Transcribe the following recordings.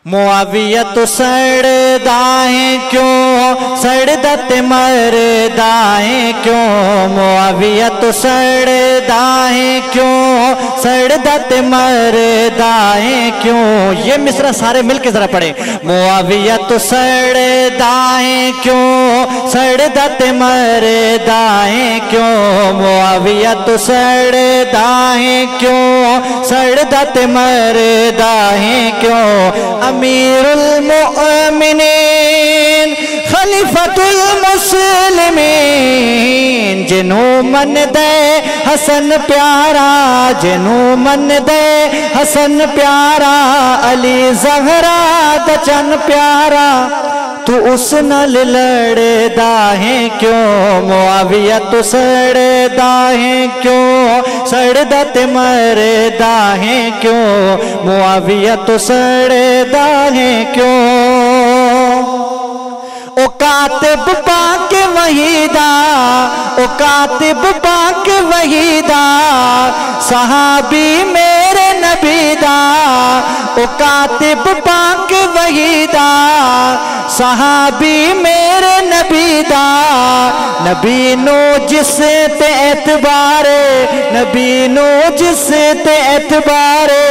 मुआविया तो सड़दा है क्यों, सड़दा ते मरदा है क्यों। मुआविया तो सड़दा है क्यों, सड़दा ते मरदा है क्यों। ये मिसरा सारे मिलके जरा पढ़े। मुआविया तो सड़दा है क्यों, सड़दा ते मरदा है क्यों। मुआविया तो सड़दा है क्यों, सड़दा ते मरदा है क्यों। अमीरुल मुअमिनीन खलीफतुल मुस्लिमीन, जिन्हों मन दे हसन प्यारा, जिन्हों मन दे हसन प्यारा। अली ज़हरा दा चन प्यारा, तू उस नाल लड़दा है क्यों। मुआविया तू सड़दा है क्यों, सड़दा ते मरदा है क्यों। मुआविया तू सड़दा है क्यों। ओ कातिब पाक वहीदा, ओ कातिब पाक वहीदा, सहाबी मेरे नबीदा। ओ कातिब पाक वहीदा, सहाबी मेरे नबीदा। नबी नो जिस ते एतबारे, नबी नो जिस ते एतबारे।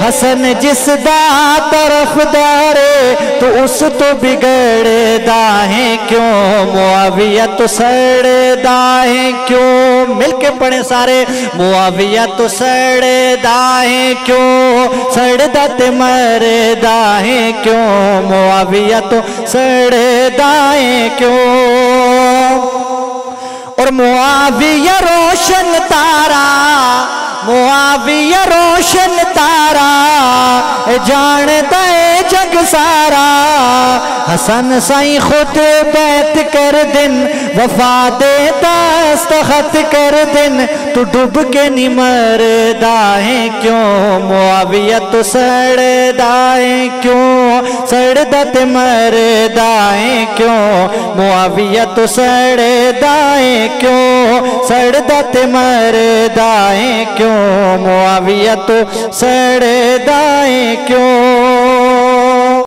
हसन जिस दा तरफदारे, तो उस तो बिगड़दा है क्यों। मुआविया तो सड़दा है क्यों। मिलके पढ़े सारे। मुआविया तो सड़दा है क्यों, सड़दा ते मरदा है क्यों। मुआविया तो सड़दा है क्यों। और मुआविया रोशन तारा, मुआविया रोशन तारा, जानता है जग सारा। हसन साई खुद बैत कर दिन, वफा देता दस्तखत कर दिन। तू डूब के नहीं मरदा है क्यों। मुआविया तो सड़दा है क्यों, सड़दा ते मरदा है क्यों। मुआविया तो सड़दा है क्यों, सड़दा ते मरदा है क्यों। मुआविया तो सड़दा है क्यों।